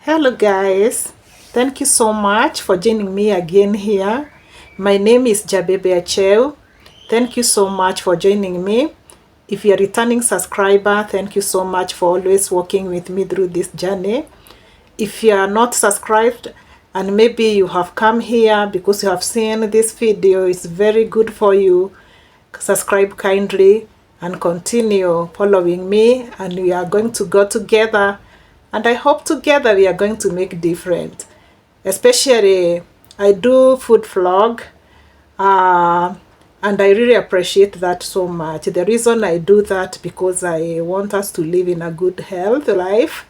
Hello guys, thank you so much for joining me again here. My name is Jabebe Acheu. Thank you so much for joining me. If you're a returning subscriber, thank you so much for always working with me through this journey. If you are not subscribed and maybe you have come here because you have seen this video, it's very good for you. Subscribe kindly and continue following me, and we are going to go together, and I hope together we are going to make different. Especially I do food vlog, and I really appreciate that so much. The reason I do that because I want us to live in a good health life,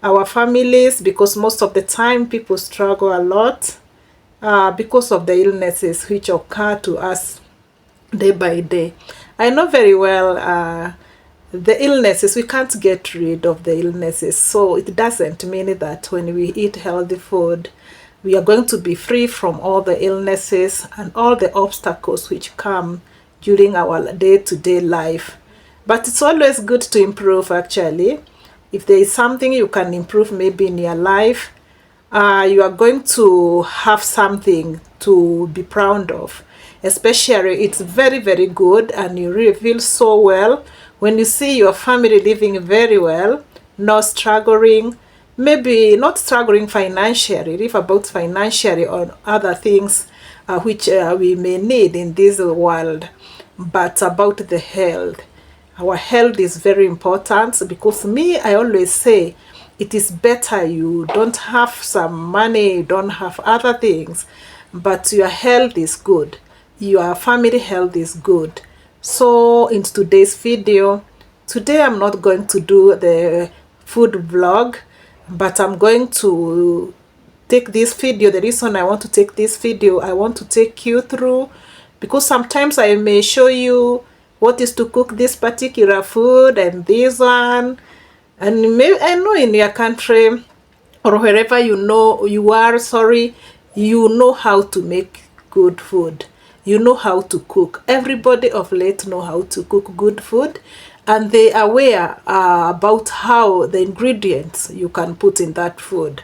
our families, because most of the time people struggle a lot because of the illnesses which occur to us day by day. I know very well the illnesses, we can't get rid of the illnesses. So it doesn't mean that when we eat healthy food, we are going to be free from all the illnesses and all the obstacles which come during our day-to-day life. But it's always good to improve actually. If there is something you can improve maybe in your life, you are going to have something to be proud of. Especially it's very, very good, and you really feel so well when you see your family living very well, not struggling, maybe not struggling financially, if about financially or other things which we may need in this world, but about the health. Our health is very important, because I always say it is better you don't have some money, you don't have other things, but your health is good, your family health is good. So in today's video, today I'm not going to do the food vlog, but I'm going to take this video. The reason I want to take this video, I want to take you through, because sometimes I may show you what is to cook this particular food and this one, and maybe I know in your country or wherever you know how to make good food. You know how to cook. Everybody of late know how to cook good food, and they are aware about how the ingredients you can put in that food.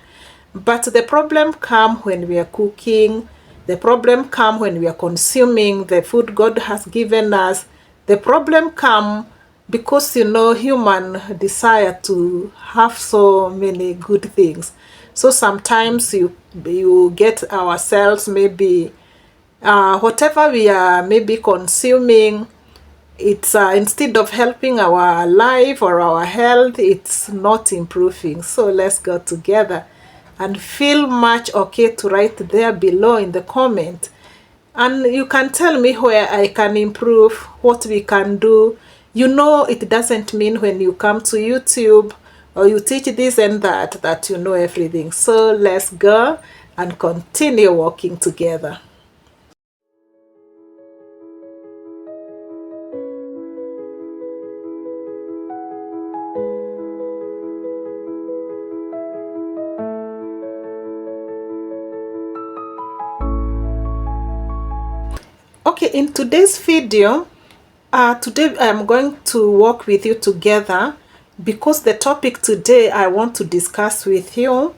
But the problem comes when we are cooking. The problem comes when we are consuming the food God has given us. The problem comes because human desire to have so many good things. So sometimes you get ourselves maybe whatever we are maybe consuming, it's instead of helping our life or our health, it's not improving. So let's go together and feel much okay to write there below in the comment, and you can tell me where I can improve, what we can do. It doesn't mean when you come to YouTube or you teach this and that you know everything. So let's go and continue working together. Okay, in today's video, today I'm going to work with you together, because the topic today I want to discuss with you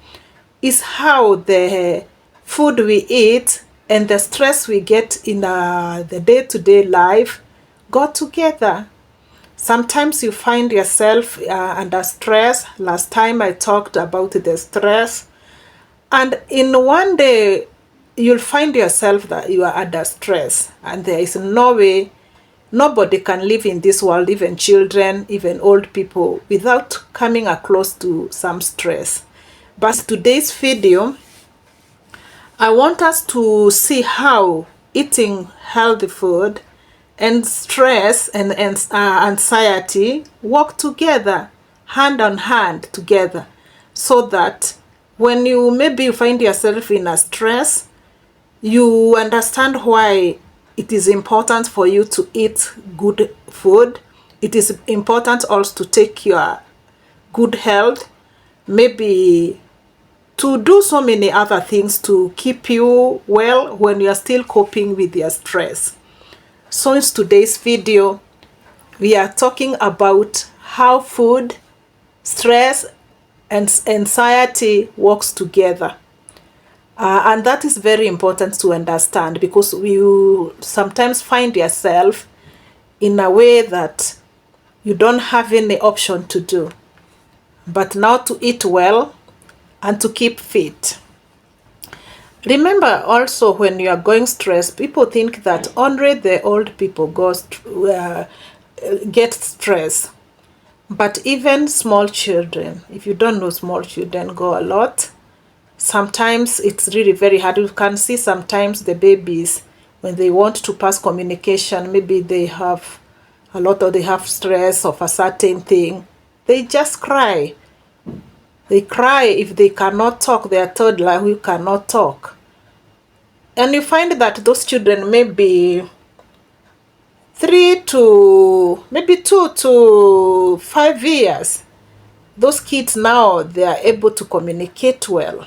is how the food we eat and the stress we get in the day-to-day life go together. Sometimes you find yourself under stress. Last time I talked about the stress, and in one day you'll find yourself that you are under stress, and there is no way, nobody can live in this world, even children, even old people, without coming across to some stress. But today's video, I want us to see how eating healthy food and stress and anxiety work together, hand on hand together, so that when you find yourself in a stress, you understand why it is important for you to eat good food. It is important also to take your good health, maybe to do so many other things to keep you well when you are still coping with your stress. So in today's video, we are talking about how food, stress, and anxiety works together. And that is very important to understand, because you sometimes find yourself in a way that you don't have any option to do but now to eat well and to keep fit. Remember also, when you are going stress, people think that only the old people get stress. But even small children, if you don't know, small children go a lot. Sometimes it's really very hard. You can see sometimes the babies, when they want to pass communication, maybe they have a lot, or they have stress of a certain thing, they just cry. They cry if they cannot talk. They are toddler who cannot talk. And you find that those children may be 2 to 5 years. Those kids now, they are able to communicate well.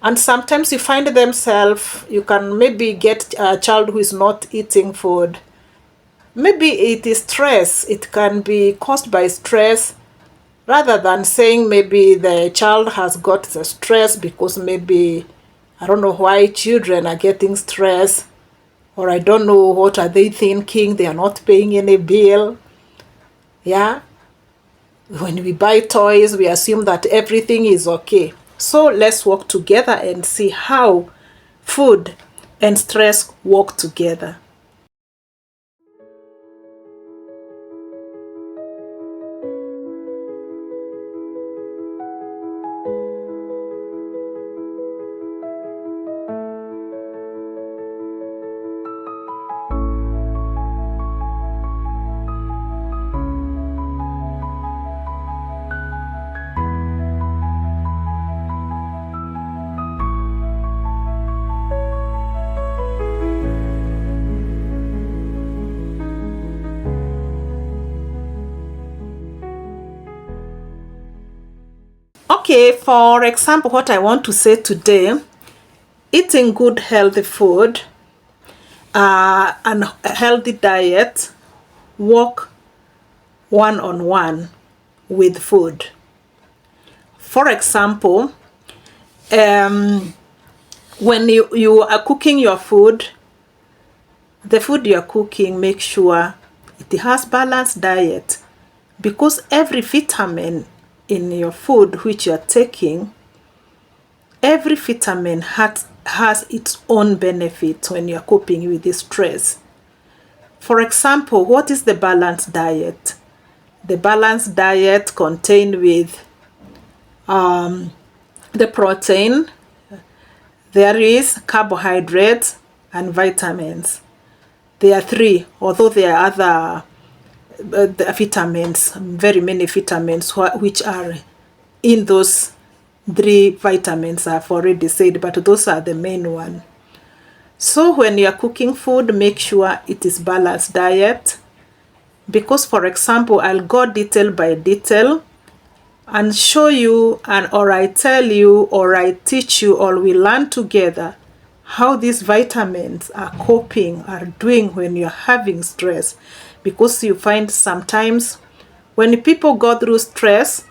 And sometimes you find themselves, you can maybe get a child who is not eating food. Maybe it is stress. It can be caused by stress, rather than saying maybe the child has got the stress because maybe, I don't know why children are getting stress, or I don't know what are they thinking, they are not paying any bill. Yeah. When we buy toys, we assume that everything is okay. So let's work together and see how food and stress work together. Okay, for example, what I want to say today, eating good healthy food and a healthy diet work one-on-one with food. For example, when you are cooking your food, the food you are cooking, make sure it has balanced diet, because every vitamin in your food which you are taking, every vitamin has its own benefits when you are coping with this stress. For example, what is the balanced diet? The balanced diet contained with the protein, there is carbohydrates and vitamins. There are three, although there are other the vitamins, very many vitamins which are in those three vitamins I've already said, but those are the main one. So when you are cooking food, make sure it is balanced diet, because for example, I'll go detail by detail and show you, or I tell you, or I teach you, or we learn together how these vitamins are coping, are doing when you're having stress. Because you find sometimes when people go through stress,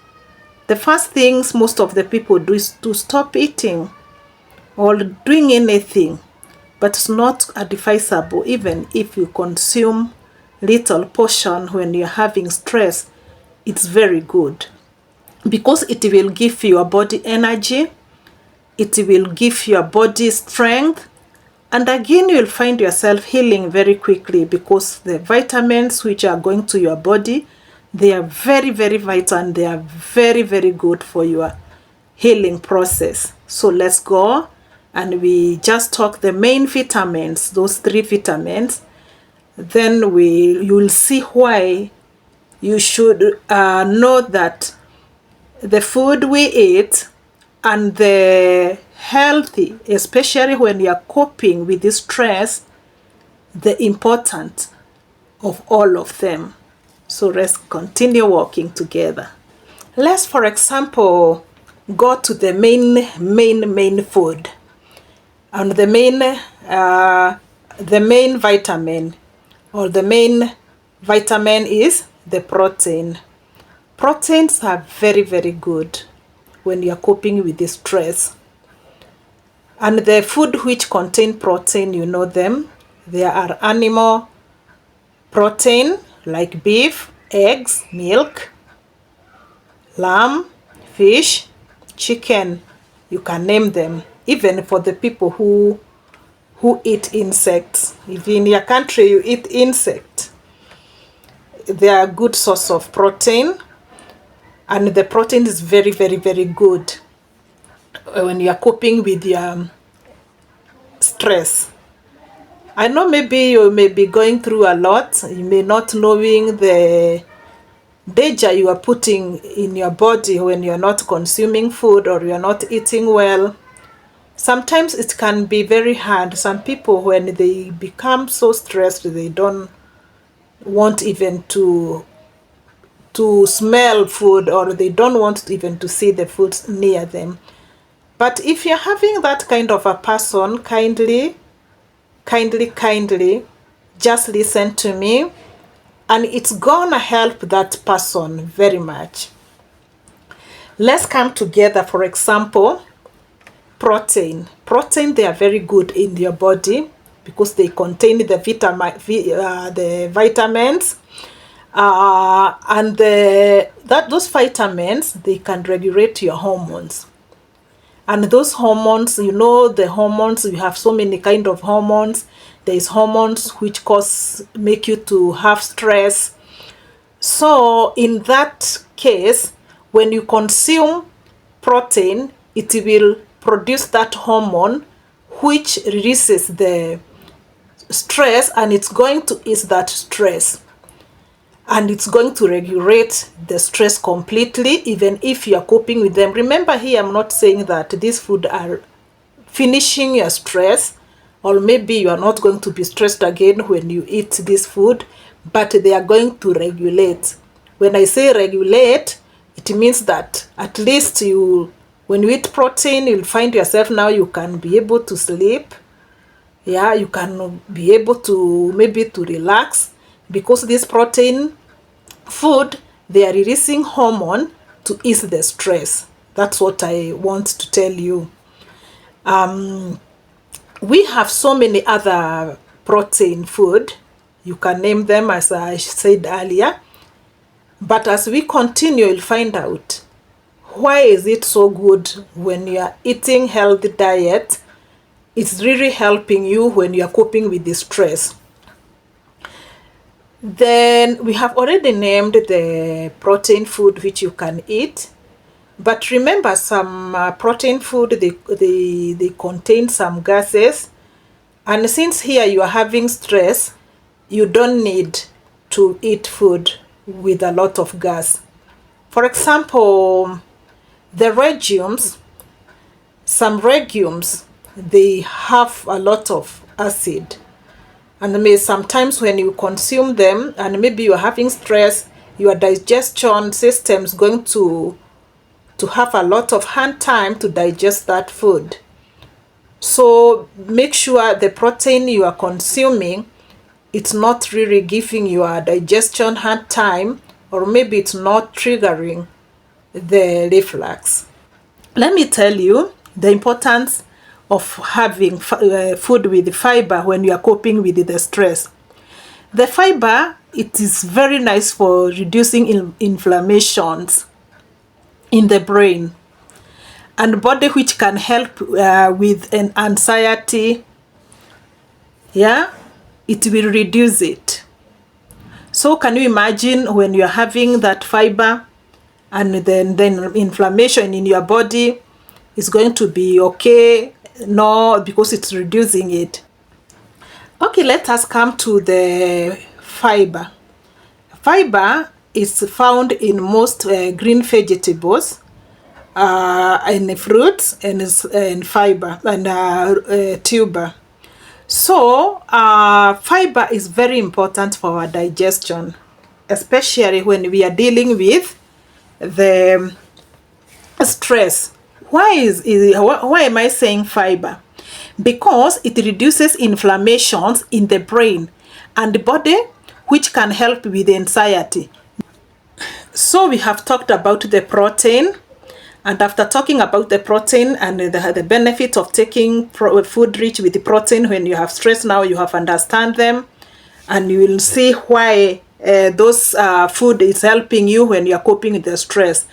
the first things most of the people do is to stop eating or doing anything. But it's not advisable, even if you consume little portion when you're having stress. It's very good, because it will give your body energy, it will give your body strength, and again you'll find yourself healing very quickly, because the vitamins which are going to your body, they are very, very vital, and they are very, very good for your healing process. So let's go, and we just talk the main vitamins, those three vitamins. Then you'll see why you should know that the food we eat and the healthy, especially when you are coping with this stress, the importance of all of them. So let's continue working together. Let's, for example, go to the main food, and the main vitamin, or the main vitamin is the protein. Proteins are very, very good. when you're coping with the stress. And the food which contain protein, you know them. There are animal protein like beef, eggs, milk, lamb, fish, chicken. You can name them. Even for the people who eat insects. If in your country you eat insect, they are a good source of protein. And the protein is very, very, very good when you are coping with your stress. I know maybe you may be going through a lot. You may not knowing the danger you are putting in your body when you're not consuming food or you're not eating well. Sometimes it can be very hard. Some people, when they become so stressed, they don't want even to smell food, or they don't want even to see the food near them. But if you're having that kind of a person, kindly just listen to me, and it's gonna help that person very much. Let's come together. For example, protein, they are very good in your body because they contain the vitamins, and those vitamins, they can regulate your hormones. And those hormones, you know, the hormones, you have so many kind of hormones. There is hormones which make you to have stress. So in that case, when you consume protein, it will produce that hormone which releases the stress, and it's going to ease that stress. And it's going to regulate the stress completely, even if you're coping with them. Remember here, I'm not saying that these food are finishing your stress, or maybe you are not going to be stressed again when you eat this food, but they are going to regulate. When I say regulate, it means that at least when you eat protein, you'll find yourself now you can be able to sleep. Yeah, you can be able to maybe to relax, because this protein food, they are releasing hormone to ease the stress. That's what I want to tell you. We have so many other protein food. You can name them as I said earlier. But as we continue, you'll find out why is it so good when you are eating healthy diet. It's really helping you when you are coping with the stress. Then we have already named the protein food which you can eat. But remember, some protein food, they contain some gases. And since here you are having stress, you don't need to eat food with a lot of gas. For example, the legumes, some legumes, they have a lot of acid. And sometimes when you consume them, and maybe you're having stress, your digestion system is going to have a lot of hard time to digest that food. So make sure the protein you are consuming, it's not really giving your digestion hard time, or maybe it's not triggering the reflux. Let me tell you the importance of having food with fiber when you are coping with the stress. The fiber, it is very nice for reducing inflammations in the brain and body, which can help with an anxiety. Yeah, it will reduce it. So can you imagine when you're having that fiber, and then inflammation in your body is going to be okay? No, because it's reducing it. Okay, let us come to the fiber. Fiber is found in most green vegetables, in fruits, and fiber and tuber. So fiber is very important for our digestion, especially when we are dealing with the stress. Why am I saying fiber? Because it reduces inflammations in the brain and the body, which can help with anxiety. So we have talked about the protein, And after talking about the protein and the benefit of taking food rich with the protein when you have stress, now you have understand them, and you will see why those food is helping you when you are coping with the stress.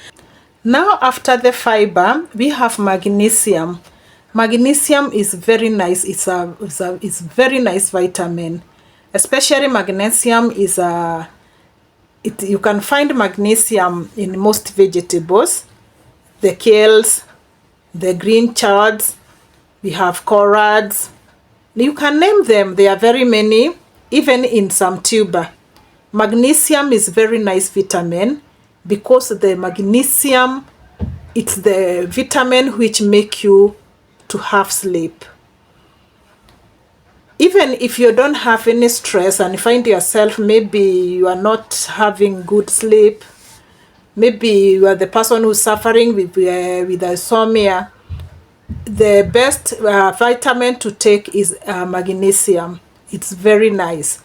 Now, after the fiber, we have magnesium. Magnesium is very nice. It's very nice vitamin. Especially magnesium is you can find magnesium in most vegetables, the kales, the green chards, we have collards. You can name them. There are very many, even in some tuber. Magnesium is very nice vitamin because the magnesium, it's the vitamin which make you to have sleep. Even if you don't have any stress and find yourself maybe you are not having good sleep, maybe you are the person who's suffering with insomnia, the best vitamin to take is magnesium. It's very nice.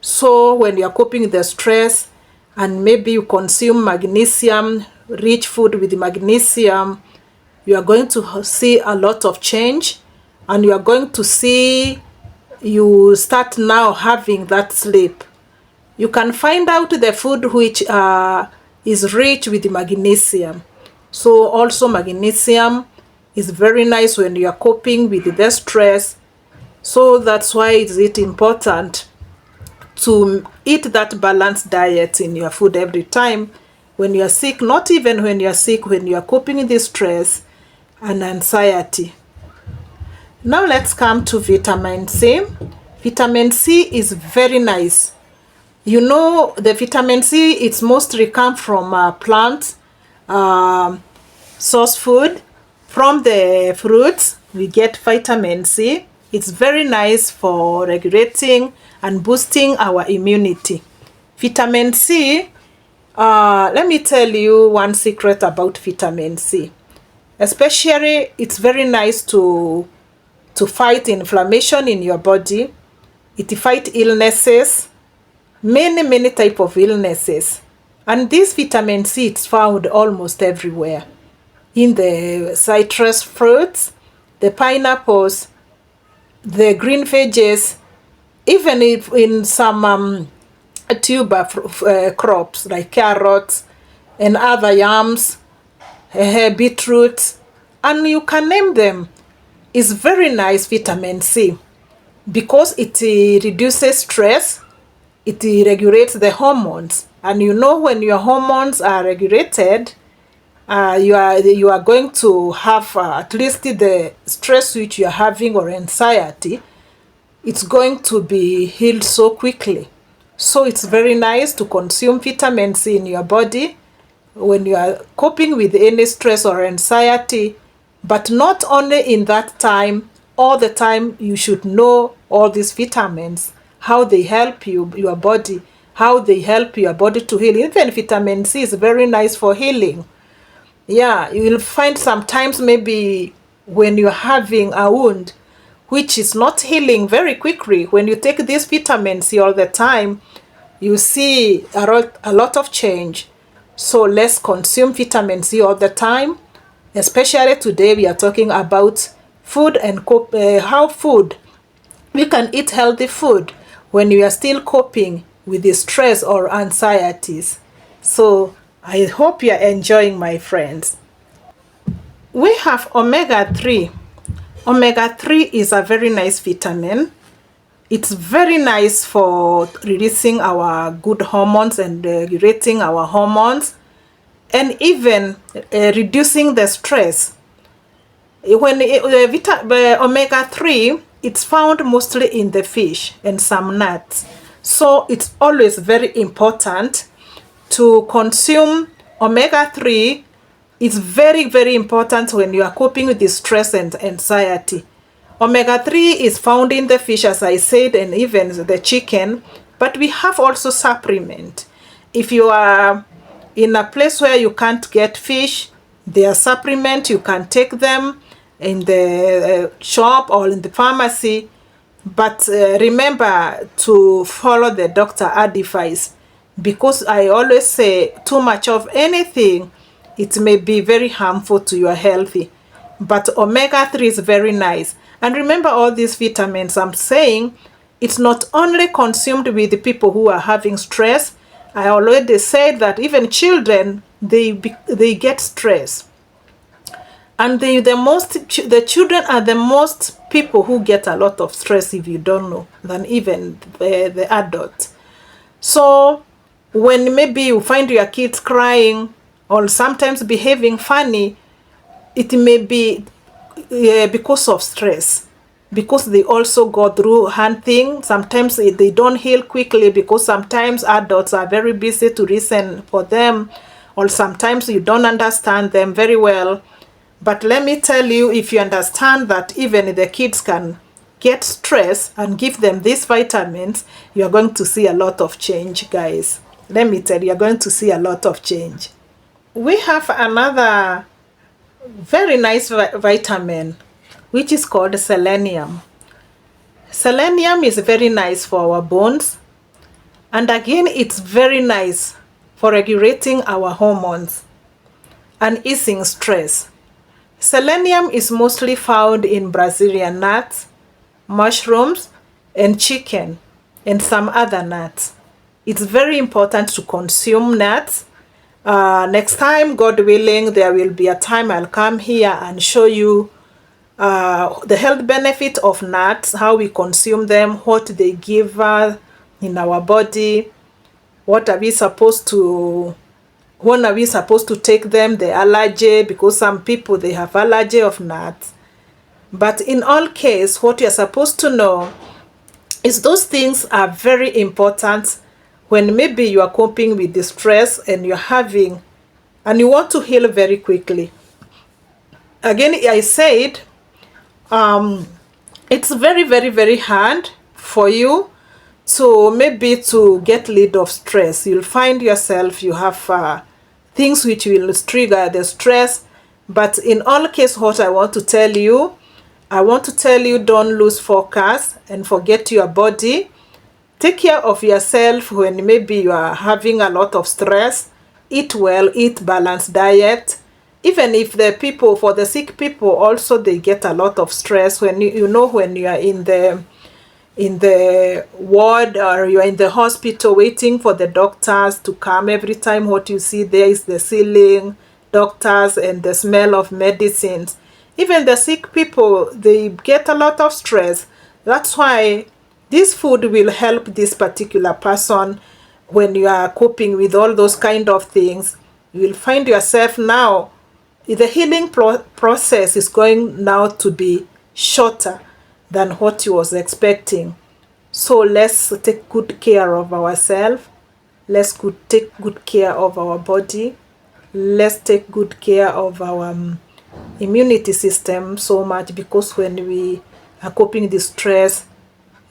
So when you are coping with the stress and maybe you consume magnesium, rich food with magnesium, you are going to see a lot of change, and you are going to see you start now having that sleep. You can find out the food which is rich with magnesium. So also magnesium is very nice when you are coping with the stress. So that's why it's important to eat that balanced diet in your food every time when you are sick, not even when you are sick, when you are coping with the stress and anxiety. Now let's come to vitamin C. Vitamin C is very nice. You know, the vitamin C, it's mostly come from plants, source food. From the fruits, we get vitamin C. It's very nice for regulating and boosting our immunity. Vitamin C, let me tell you one secret about vitamin C. Especially, it's very nice to fight inflammation in your body. It fights illnesses, many type of illnesses. And this vitamin C is found almost everywhere. In the citrus fruits, the pineapples, the green veggies, even if in some tuber crops like carrots and other yams, beetroot, and you can name them. Is very nice vitamin C because it reduces stress, it regulates the hormones, and you know when your hormones are regulated, you are going to have at least the stress which you are having or anxiety, it's going to be healed so quickly. So it's very nice to consume vitamin C in your body when you are coping with any stress or anxiety. But not only in that time, all the time you should know all these vitamins, how they help your body, how they help your body to heal. Even vitamin C is very nice for healing. Yeah, you will find sometimes maybe when you're having a wound, which is not healing very quickly, when you take this vitamin C all the time, you see a lot of change. So let's consume vitamin C all the time. Especially today, we are talking about food and how food, we can eat healthy food when we are still coping with the stress or anxieties. So I hope you are enjoying, my friends. We have omega-3. Omega-3 is a very nice vitamin. It's very nice for releasing our good hormones and regulating our hormones, and even reducing the stress. When omega-3, it's found mostly in the fish and some nuts. So it's always very important to consume omega-3. It's very important when you are coping with the stress and anxiety. Omega-3 is found in the fish, as I said, and even the chicken. But we have also supplement. If you are in a place where you can't get fish, there are supplements, you can take them in the shop or in the pharmacy. But remember to follow the doctor advice, because I always say too much of anything it may be very harmful to your health. But omega-3 is very nice. And remember, all these vitamins I'm saying, it's not only consumed with the people who are having stress. I already said that even children, they get stress. And the children are the most people who get a lot of stress, if you don't know, than even the adults. So when maybe you find your kids crying or sometimes behaving funny, it may be because of stress, because they also go through hunting. Sometimes they don't heal quickly because sometimes adults are very busy to listen for them, or sometimes you don't understand them very well. But let me tell you, if you understand that even the kids can get stress and give them these vitamins, you're going to see a lot of change, guys. Let me tell you, you're going to see a lot of change. We have another very nice vitamin, which is called selenium. Selenium is very nice for our bones. And again, it's very nice for regulating our hormones and easing stress. Selenium is mostly found in Brazilian nuts, mushrooms, and chicken, and some other nuts. It's very important to consume nuts. Next time, God willing, there will be a time I'll come here and show you the health benefit of nuts, how we consume them, what they give us in our body, what are we supposed to, when are we supposed to take them, the allergy, because some people, they have allergy of nuts. But in all case, what you're supposed to know is those things are very important when maybe you are coping with the stress and you're having, and you want to heal very quickly. Again, I said, it's very, very, very hard for you to maybe to get rid of stress. You'll find yourself, you have things which will trigger the stress. But in all case, what I want to tell you, don't lose focus and forget your body. Take care of yourself when maybe you are having a lot of stress. Eat well, eat balanced diet. Even if for the sick people also, they get a lot of stress when when you are in the ward or you're in the hospital waiting for the doctors to come. Every time what you see there is the ceiling, doctors, and the smell of medicines. Even the sick people, they get a lot of stress. That's why this food will help this particular person when you are coping with all those kind of things. You will find yourself now, the healing process is going now to be shorter than what you was expecting. So let's take good care of ourselves. Let's take good care of our body. Let's take good care of our immunity system so much, because when we are coping with stress,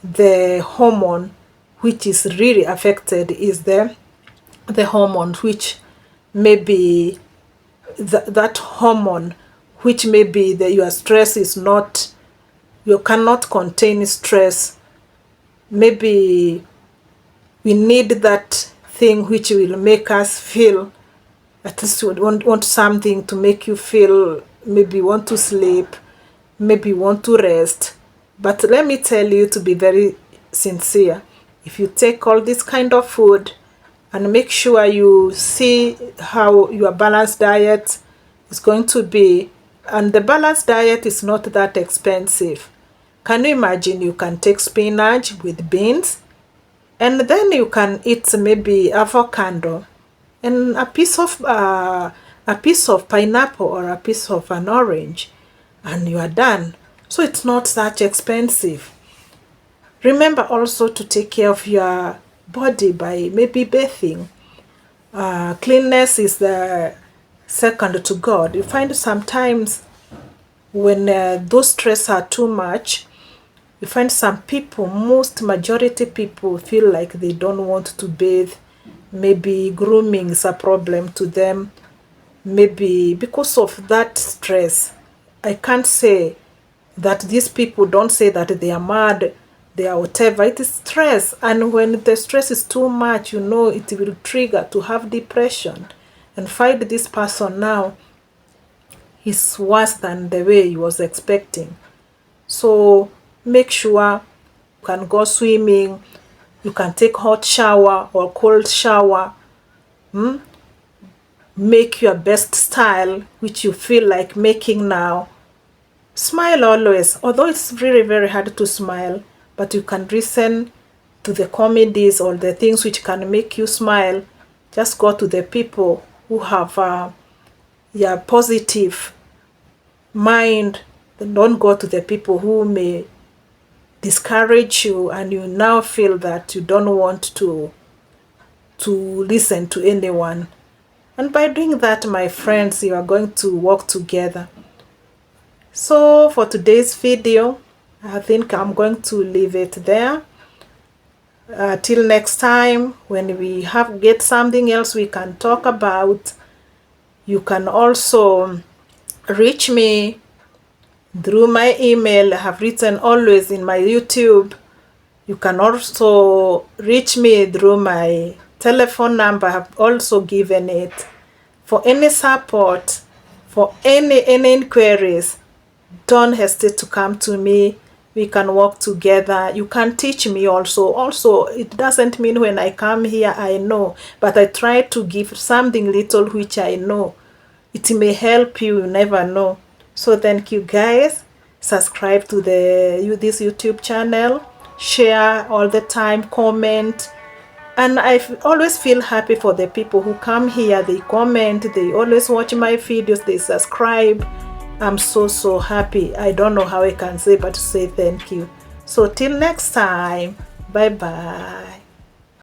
the hormone which is really affected is the hormone which maybe that hormone which maybe your stress is not, you cannot contain stress. Maybe we need that thing which will make us feel, at least you want something to make you feel, maybe want to sleep, maybe want to rest. But let me tell you, to be very sincere, if you take all this kind of food and make sure you see how your balanced diet is going to be, and the balanced diet is not that expensive. Can you imagine? You can take spinach with beans, and then you can eat maybe avocado and a piece of pineapple or a piece of an orange, and you are done. So it's not such expensive. Remember also to take care of your body by maybe bathing. Cleanness is the second to God. You find sometimes when those stress are too much, you find some people, majority people, feel like they don't want to bathe. Maybe grooming is a problem to them. Maybe because of that stress. I can't say that these people, don't say that they are mad, they are whatever. It is stress. And when the stress is too much, it will trigger to have depression. and find this person now is worse than the way he was expecting. So make sure you can go swimming, you can take hot shower or cold shower. Make your best style, which you feel like making now. Smile always, although it's very, very hard to smile, but you can listen to the comedies or the things which can make you smile. Just go to the people who have your positive mind. Don't go to the people who may discourage you and you now feel that you don't want to listen to anyone. And by doing that, my friends, you are going to work together. So for today's video, I think I'm going to leave it there. Till next time, when we get something else we can talk about, you can also reach me through my email. I have written always in my YouTube. You can also reach me through my telephone number. I have also given it. For any support, for any inquiries, don't hesitate to come to me. We can work together. You can teach me also. It doesn't mean when I come here I know, but I try to give something little which I know. It may help you, you never know. So thank you guys. Subscribe to this YouTube channel. Share all the time, comment. And I always feel happy for the people who come here, they comment, they always watch my videos, they subscribe. I'm so happy. I don't know how I can say but to say thank you. So till next time, bye bye.